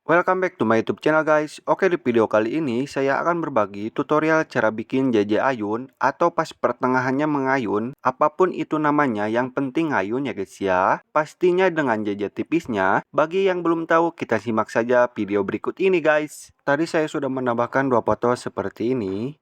Welcome back to my YouTube channel guys. Oke, di video kali ini saya akan berbagi tutorial cara bikin JJ ayun atau pas pertengahannya mengayun. Apapun itu namanya, yang penting ayun ya guys ya. Pastinya dengan JJ tipisnya. Bagi yang belum tahu, kita simak saja video berikut ini guys. Tadi saya sudah menambahkan dua foto seperti ini.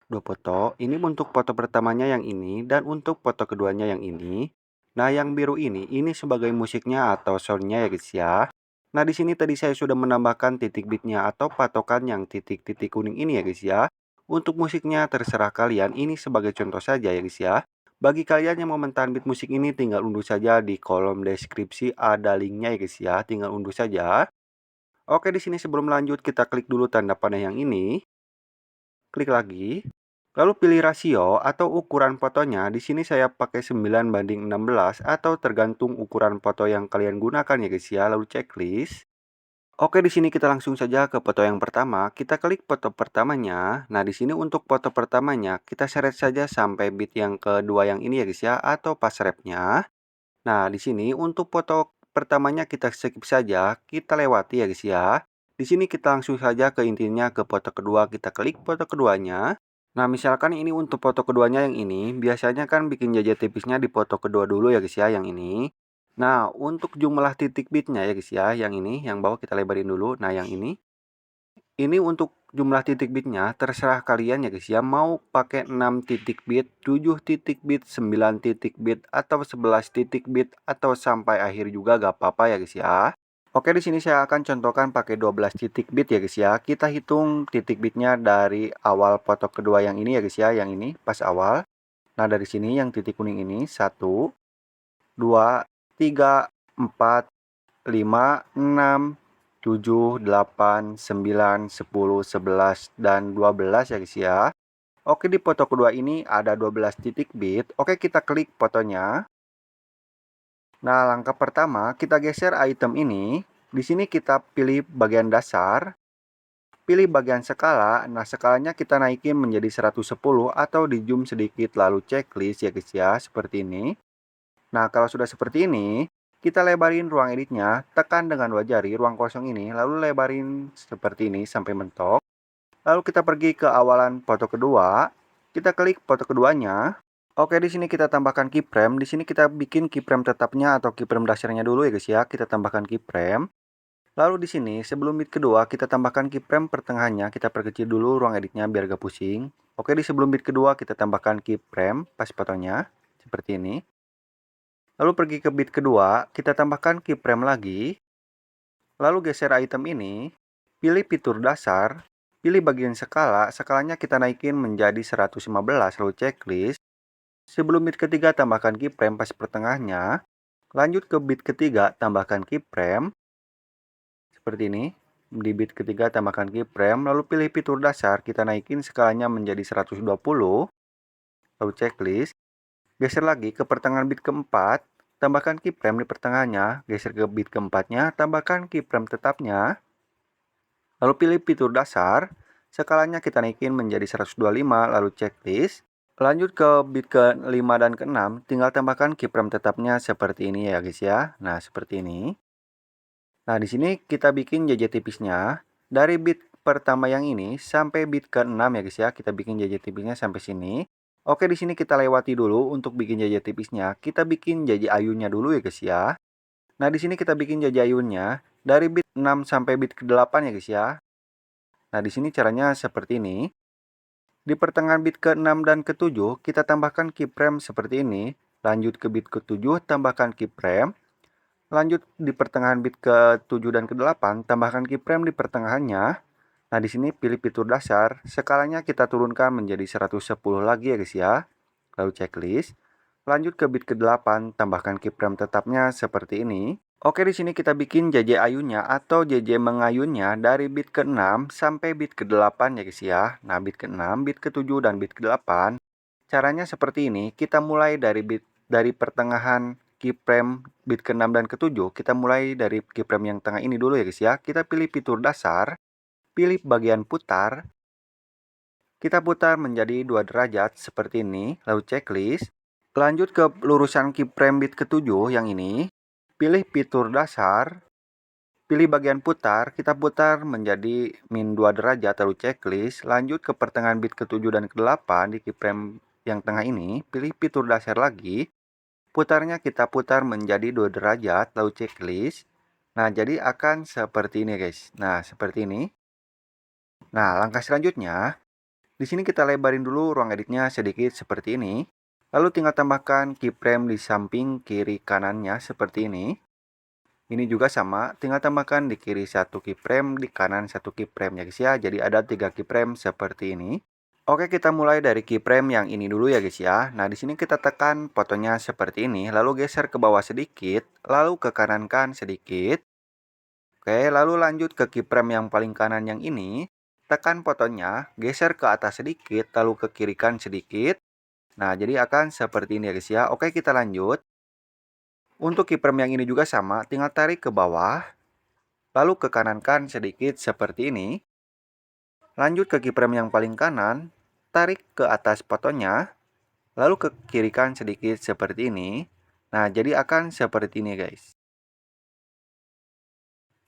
Dua foto, ini untuk foto pertamanya yang ini dan untuk foto keduanya yang ini. Nah, yang biru ini sebagai musiknya atau soundnya ya guys ya. Nah, di sini tadi saya sudah menambahkan titik bitnya atau patokan yang titik-titik kuning ini ya guys ya. Untuk musiknya terserah kalian, ini sebagai contoh saja ya guys ya. Bagi kalian yang mau mentahan bit musik ini, tinggal unduh saja di kolom deskripsi, ada linknya ya guys ya, tinggal unduh saja. Oke, di sini sebelum lanjut kita klik dulu tanda panah yang ini. Klik lagi. Lalu pilih rasio atau ukuran fotonya. Di sini saya pakai 9:16 atau tergantung ukuran foto yang kalian gunakan ya guys ya. Lalu checklist. Oke, di sini kita langsung saja ke foto yang pertama. Kita klik foto pertamanya. Nah, di sini untuk foto pertamanya kita seret saja sampai bit yang kedua yang ini ya guys ya, atau pas repnya. Nah, di sini untuk foto pertamanya kita skip saja, kita lewati ya guys ya. Di sini kita langsung saja ke intinya, ke foto kedua, kita klik foto keduanya. Nah, misalkan ini untuk foto keduanya yang ini, biasanya kan bikin jajah tipisnya di foto kedua dulu ya guys ya, yang ini. Nah, untuk jumlah titik bitnya ya guys ya, yang ini, yang bawah kita lebarin dulu. Nah, yang ini. Ini untuk jumlah titik bitnya terserah kalian ya guys ya, mau pakai 6 titik bit, 7 titik bit, 9 titik bit, atau 11 titik bit, atau sampai akhir juga gak apa-apa ya guys ya. Oke, di sini saya akan contohkan pakai 12 titik bit ya guys ya. Kita hitung titik bitnya dari awal foto kedua yang ini ya guys ya, yang ini pas awal. Nah, dari sini yang titik kuning ini 1, 2, 3, 4, 5, 6, 7, 8, 9, 10, 11, dan 12 ya guys ya. Oke, di foto kedua ini ada 12 titik bit. Oke, kita klik fotonya. Nah, langkah pertama kita geser item ini. Di sini kita pilih bagian dasar. Pilih bagian skala. Nah, skalanya kita naikin menjadi 110 atau di zoom sedikit, lalu checklist ya guys ya, seperti ini. Nah, kalau sudah seperti ini, kita lebarin ruang editnya, tekan dengan 2 jari ruang kosong ini, lalu lebarin seperti ini sampai mentok. Lalu kita pergi ke awalan foto kedua, kita klik foto keduanya. Oke, di sini kita tambahkan keyframe. Di sini kita bikin keyframe tetapnya atau keyframe dasarnya dulu ya guys ya. Kita tambahkan keyframe. Lalu di sini sebelum bit kedua kita tambahkan keyframe pertengahannya, kita perkecil dulu ruang editnya biar gak pusing. Oke, di sebelum bit kedua kita tambahkan keyframe pas fotonya seperti ini. Lalu pergi ke bit kedua, kita tambahkan keyframe lagi. Lalu geser item ini, pilih fitur dasar, pilih bagian skala, skalanya kita naikin menjadi 115, lalu checklist. Sebelum bit ketiga tambahkan keyframe pas pertengahnya. Lanjut ke bit ketiga, tambahkan keyframe. Seperti ini. Di bit ketiga tambahkan keyframe, lalu pilih fitur dasar, kita naikin skalanya menjadi 120. Lalu checklist. Geser lagi ke pertengahan bit keempat, tambahkan keyframe di pertengahannya, geser ke bit keempatnya, tambahkan keyframe tetapnya. Lalu pilih fitur dasar, skalanya kita naikin menjadi 125, lalu checklist. Lanjut ke bit ke-5 dan ke-6, tinggal tambahkan keyframe tetapnya seperti ini ya guys ya. Nah, seperti ini. Nah, di sini kita bikin JJ tipisnya dari bit pertama yang ini sampai bit ke-6 ya guys ya. Kita bikin JJ tipisnya sampai sini. Oke, di sini kita lewati dulu untuk bikin JJ tipisnya. Kita bikin JJ ayunnya dulu ya guys ya. Nah, di sini kita bikin JJ ayunnya dari bit 6 sampai bit ke-8 ya guys ya. Nah, di sini caranya seperti ini. Di pertengahan bit ke-6 dan ke-7 kita tambahkan keyframe seperti ini. Lanjut ke bit ke-7 tambahkan keyframe. Lanjut di pertengahan bit ke-7 dan ke-8, tambahkan keyframe di pertengahannya. Nah, di sini pilih fitur dasar, skalanya kita turunkan menjadi 110 lagi ya guys ya. Lalu checklist. Lanjut ke bit ke-8, tambahkan keyframe tetapnya seperti ini. Oke, di sini kita bikin JJ ayunnya atau JJ mengayunnya dari bit ke-6 sampai bit ke-8 ya guys ya. Nah, bit ke-6, bit ke-7 dan bit ke-8. Caranya seperti ini, kita mulai dari pertengahan keyframe bit ke-6 dan ke-7, kita mulai dari keyframe yang tengah ini dulu ya guys ya. Kita pilih fitur dasar, pilih bagian putar. Kita putar menjadi 2 derajat seperti ini, lalu checklist. Lanjut ke lurusan keyframe bit ke-7 yang ini. Pilih fitur dasar, pilih bagian putar, kita putar menjadi min 2 derajat lalu checklist. Lanjut ke pertengahan bit ke-7 dan ke-8 di keyframe yang tengah ini, pilih fitur dasar lagi. Putarnya kita putar menjadi 2 derajat lalu checklist. Nah, jadi akan seperti ini guys. Nah, seperti ini. Nah, langkah selanjutnya, di sini kita lebarin dulu ruang editnya sedikit seperti ini. Lalu tinggal tambahkan keyframe di samping kiri kanannya seperti ini. Ini juga sama, tinggal tambahkan di kiri 1 keyframe, di kanan 1 keyframe ya guys ya. Jadi ada 3 keyframe seperti ini. Oke, kita mulai dari keyframe yang ini dulu ya guys ya. Nah, di sini kita tekan fotonya seperti ini, lalu geser ke bawah sedikit, lalu ke kanan kan sedikit. Oke, lalu lanjut ke keyframe yang paling kanan yang ini. Tekan fotonya, geser ke atas sedikit, lalu ke kiri kan sedikit. Nah, jadi akan seperti ini ya guys ya. Oke, kita lanjut. Untuk keyframe yang ini juga sama, tinggal tarik ke bawah, lalu ke kanan kan sedikit seperti ini. Lanjut ke keyframe yang paling kanan, tarik ke atas fotonya, lalu ke kiri kan sedikit seperti ini. Nah, jadi akan seperti ini guys.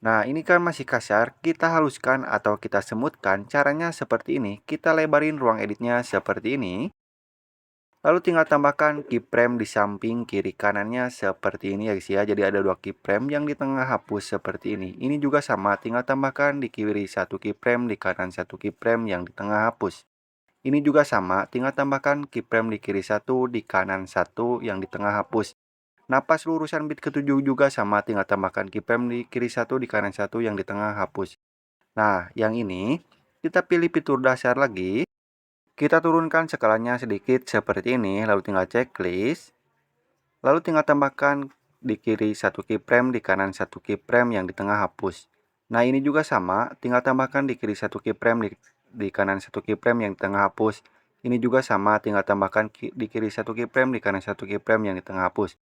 Nah, ini kan masih kasar, kita haluskan atau kita semutkan. Caranya seperti ini, kita lebarin ruang editnya seperti ini. Lalu tinggal tambahkan keyframe di samping kiri kanannya seperti ini ya guys ya. Jadi ada 2 keyframe, yang di tengah hapus seperti ini. Ini juga sama, tinggal tambahkan di kiri 1 keyframe, di kanan 1 keyframe, yang di tengah hapus. Ini juga sama, tinggal tambahkan keyframe di kiri 1, di kanan 1, yang di tengah hapus. Nah, pas lurusan bit ke-7 juga sama, tinggal tambahkan keyframe di kiri 1, di kanan 1, yang di tengah hapus. Nah, yang ini kita pilih fitur dasar lagi. Kita turunkan skalanya sedikit seperti ini, lalu tinggal checklist. Lalu tinggal tambahkan di kiri 1 keyframe, di kanan 1 keyframe, yang di tengah hapus. Nah, ini juga sama, tinggal tambahkan di kiri 1 keyframe, di kanan 1 keyframe, yang di tengah hapus. Ini juga sama, tinggal tambahkan di kiri 1 keyframe, di kanan 1 keyframe, yang di tengah hapus.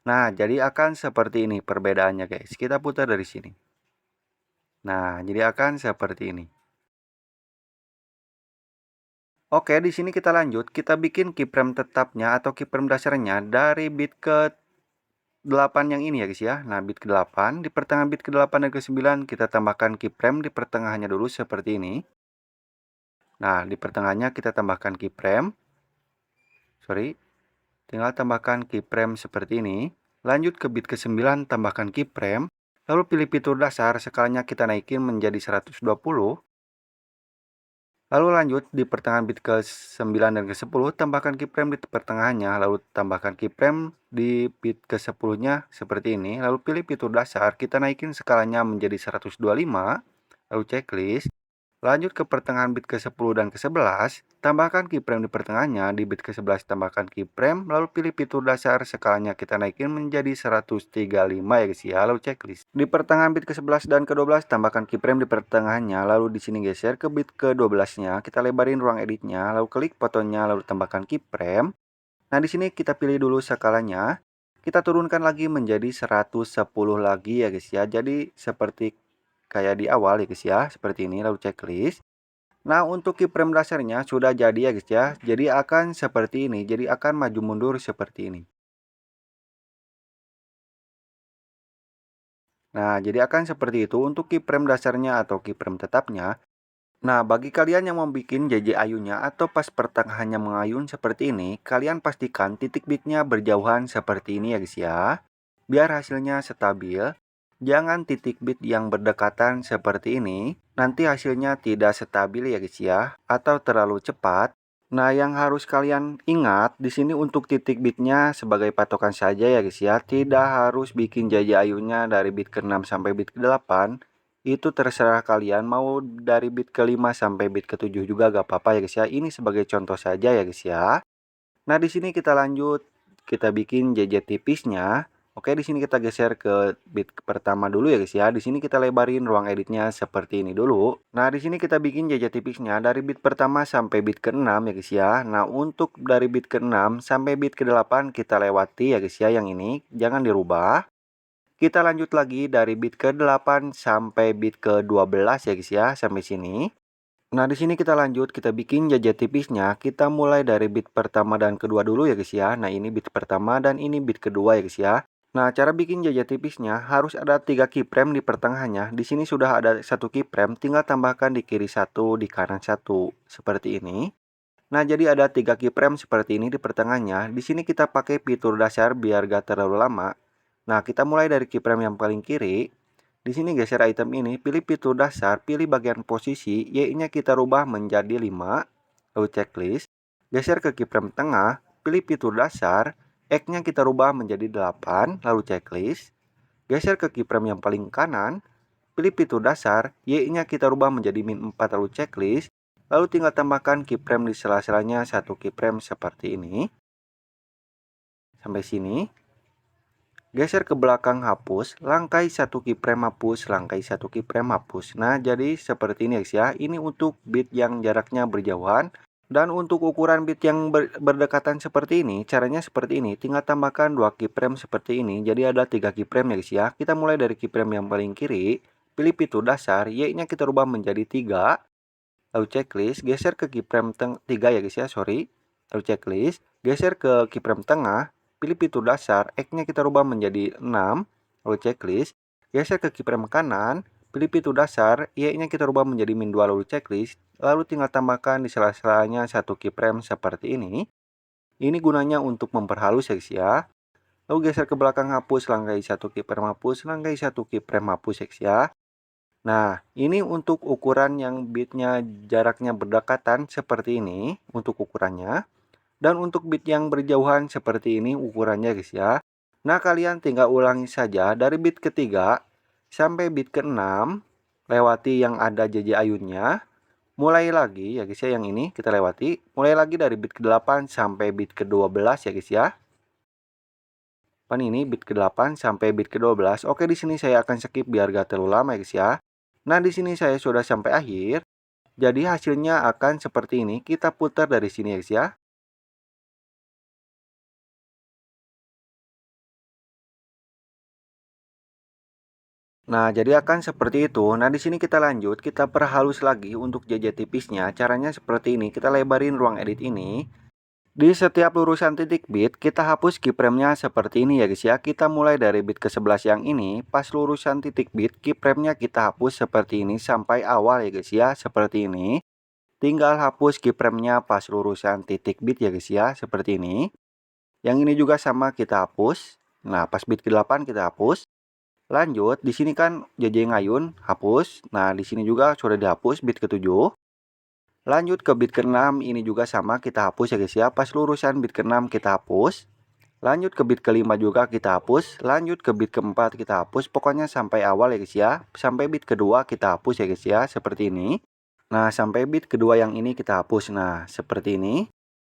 Nah, jadi akan seperti ini perbedaannya guys. Kita putar dari sini. Nah, jadi akan seperti ini. Oke, di sini kita lanjut. Kita bikin keyframe tetapnya atau keyframe dasarnya dari bit ke 8 yang ini ya guys ya. Nah, bit ke 8, di pertengahan bit ke 8 dan ke 9 kita tambahkan keyframe di pertengahannya dulu seperti ini. Nah, di pertengahannya kita tambahkan keyframe. Tinggal tambahkan keyframe seperti ini. Lanjut ke bit ke 9, tambahkan keyframe. Lalu pilih fitur dasar, skalanya kita naikin menjadi 120. Lalu lanjut di pertengahan bit ke 9 dan ke 10, tambahkan keyframe di pertengahannya, lalu tambahkan keyframe di bit ke 10-nya seperti ini. Lalu pilih fitur dasar, kita naikin skalanya menjadi 125, lalu checklist. Lanjut ke pertengahan bit ke 10 dan ke 11, tambahkan keyframe di pertengahannya, di bit ke 11 tambahkan keyframe, lalu pilih fitur dasar, skalanya kita naikin menjadi 135 ya guys ya, lalu checklist. Di pertengahan bit ke 11 dan ke 12, tambahkan keyframe di pertengahannya, lalu di sini geser ke bit ke 12-nya, kita lebarin ruang editnya, lalu klik fotonya, lalu tambahkan keyframe. Nah, di sini kita pilih dulu skalanya, kita turunkan lagi menjadi 110 lagi ya guys ya, jadi seperti kayak di awal ya guys ya, seperti ini, lalu checklist. Nah, untuk keyframe dasarnya sudah jadi ya guys ya, jadi akan seperti ini, jadi akan maju mundur seperti ini. Nah, jadi akan seperti itu untuk keyframe dasarnya atau keyframe tetapnya. Nah, bagi kalian yang mau bikin JJ ayunnya atau pas pertengahannya mengayun seperti ini, kalian pastikan titik bitnya berjauhan seperti ini ya guys ya, biar hasilnya stabil. Jangan titik bit yang berdekatan seperti ini, nanti hasilnya tidak stabil ya guys ya, atau terlalu cepat. Nah, yang harus kalian ingat di sini untuk titik bitnya sebagai patokan saja ya guys ya, tidak harus bikin jajak ayunnya dari bit ke-6 sampai bit ke-8. Itu terserah kalian, mau dari bit ke-5 sampai bit ke-7 juga gak apa-apa ya guys ya. Ini sebagai contoh saja ya guys ya. Nah, di sini kita lanjut, kita bikin JJ tipisnya. Oke, di sini kita geser ke bit pertama dulu ya guys ya. Di sini kita lebarin ruang editnya seperti ini dulu. Nah, di sini kita bikin jejak tipisnya dari bit pertama sampai bit ke-6 ya guys ya. Nah, untuk dari bit ke-6 sampai bit ke-8 kita lewati ya guys ya yang ini. Jangan dirubah. Kita lanjut lagi dari bit ke-8 sampai bit ke-12 ya guys ya, sampai sini. Nah, di sini kita lanjut, kita bikin jejak tipisnya. Kita mulai dari bit pertama dan kedua dulu ya guys ya. Nah, ini bit pertama dan ini bit kedua ya guys ya. Nah, cara bikin jejak tipisnya harus ada 3 keyframe di pertengahannya. Di sini sudah ada 1 keyframe, tinggal tambahkan di kiri 1, di kanan 1, seperti ini. Nah, jadi ada 3 keyframe seperti ini di pertengahannya. Di sini kita pakai fitur dasar biar gak terlalu lama. Nah, kita mulai dari keyframe yang paling kiri. Di sini geser item ini, pilih fitur dasar, pilih bagian posisi, Y-nya kita rubah menjadi 5, lalu checklist. Geser ke keyframe tengah, pilih fitur dasar, X-nya kita rubah menjadi 8, lalu checklist. Geser ke keyframe yang paling kanan, pilih fitur dasar, Y-nya kita rubah menjadi -4, lalu checklist. Lalu tinggal tambahkan keyframe di sela-selanya 1 keyframe seperti ini. Sampai sini. Geser ke belakang hapus, langkai 1 keyframe hapus, langkai 1 keyframe hapus. Nah, jadi seperti ini guys ya. Ini untuk bit yang jaraknya berjauhan. Dan untuk ukuran bit yang berdekatan seperti ini, caranya seperti ini. Tinggal tambahkan 2 keyframe seperti ini. Jadi ada 3 keyframe ya guys ya. Kita mulai dari keyframe yang paling kiri. Pilih fitur dasar, Y-nya kita rubah menjadi 3. Lalu checklist, geser ke keyframe 3 ya guys ya, sorry. Lalu checklist, geser ke keyframe tengah, pilih fitur dasar, X-nya kita rubah menjadi 6. Lalu checklist, geser ke keyframe kanan, pilih fitur dasar, Y-nya kita rubah menjadi -2, lalu checklist. Lalu tinggal tambahkan di sela-selanya 1 keyframe seperti ini. Ini gunanya untuk memperhalus ya guys ya. Lalu geser ke belakang hapus, langkai 1 keyframe hapus, langkai 1 keyframe hapus ya guys ya. Nah, ini untuk ukuran yang bitnya jaraknya berdekatan seperti ini untuk ukurannya. Dan untuk bit yang berjauhan seperti ini ukurannya guys ya. Nah, kalian tinggal ulangi saja dari bit ketiga sampai bit ke-6. Lewati yang ada JJ ayunnya. Mulai lagi ya guys ya, yang ini kita lewati. Mulai lagi dari bit ke-8 sampai bit ke-12 ya guys ya. Pan ini bit ke-8 sampai bit ke-12. Oke, di sini saya akan skip biar gak terlalu lama ya guys ya. Nah, di sini saya sudah sampai akhir. Jadi hasilnya akan seperti ini. Kita putar dari sini ya guys ya. Nah, jadi akan seperti itu. Nah, di sini kita lanjut, kita perhalus lagi untuk jejak tipisnya. Caranya seperti ini. Kita lebarin ruang edit ini. Di setiap lurusan titik bit, kita hapus keyframe-nya seperti ini ya guys ya. Kita mulai dari bit ke-11 yang ini, pas lurusan titik bit, keyframe-nya kita hapus seperti ini sampai awal ya guys ya, seperti ini. Tinggal hapus keyframe-nya pas lurusan titik bit ya guys ya, seperti ini. Yang ini juga sama kita hapus. Nah, pas bit ke-8 kita hapus. Lanjut, di sini kan JJ ngayun, hapus. Nah, di sini juga sudah dihapus bit ke-7. Lanjut ke bit ke-6, ini juga sama kita hapus ya guys ya. Pas lurusan bit ke-6 kita hapus. Lanjut ke bit ke-5 juga kita hapus. Lanjut ke bit ke-4 kita hapus. Pokoknya sampai awal ya guys ya. Sampai bit kedua kita hapus ya guys ya, seperti ini. Nah, sampai bit kedua yang ini kita hapus. Nah, seperti ini.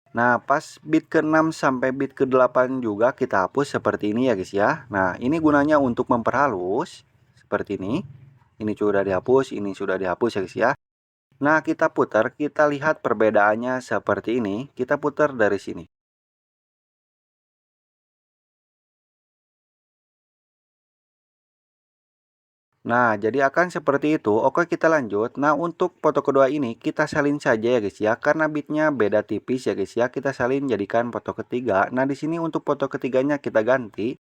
Nah, pas bit ke-6 sampai bit ke-8 juga kita hapus seperti ini ya guys ya. Nah, ini gunanya untuk memperhalus seperti ini. Ini sudah dihapus, ini sudah dihapus ya guys ya. Nah, kita putar, kita lihat perbedaannya seperti ini. Kita putar dari sini. Nah, jadi akan seperti itu. Oke, kita lanjut. Nah, untuk foto kedua ini kita salin saja ya guys ya. Karena bitnya beda tipis ya guys ya. Kita salin jadikan foto ketiga. Nah, di sini untuk foto ketiganya kita ganti.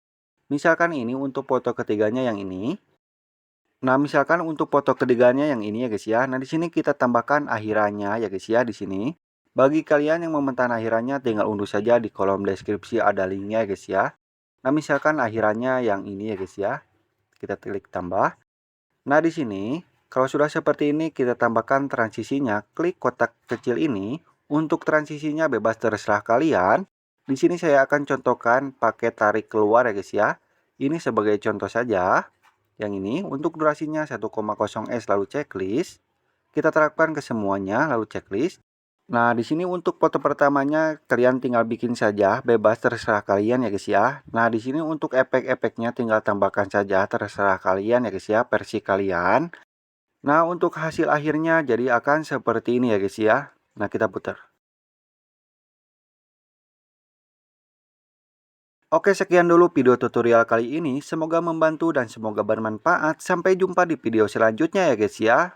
Misalkan ini untuk foto ketiganya yang ini. Nah, misalkan untuk foto ketiganya yang ini ya guys ya. Nah, di sini kita tambahkan akhirannya ya guys ya di sini. Bagi kalian yang memesan akhirannya tinggal unduh saja di kolom deskripsi ada linknya ya guys ya. Nah, misalkan akhirannya yang ini ya guys ya. Kita klik tambah. Nah, di sini kalau sudah seperti ini kita tambahkan transisinya. Klik kotak kecil ini. Untuk transisinya bebas terserah kalian. Di sini saya akan contohkan pakai tarik keluar ya guys ya. Ini sebagai contoh saja. Yang ini untuk durasinya 1,0 S lalu checklist. Kita terapkan ke semuanya lalu checklist. Nah, di sini untuk foto pertamanya kalian tinggal bikin saja, bebas terserah kalian ya guys ya. Nah, di sini untuk efek-efeknya tinggal tambahkan saja terserah kalian ya guys ya, versi kalian. Nah, untuk hasil akhirnya jadi akan seperti ini ya guys ya. Nah, kita putar. Oke, sekian dulu video tutorial kali ini. Semoga membantu dan semoga bermanfaat. Sampai jumpa di video selanjutnya ya guys ya.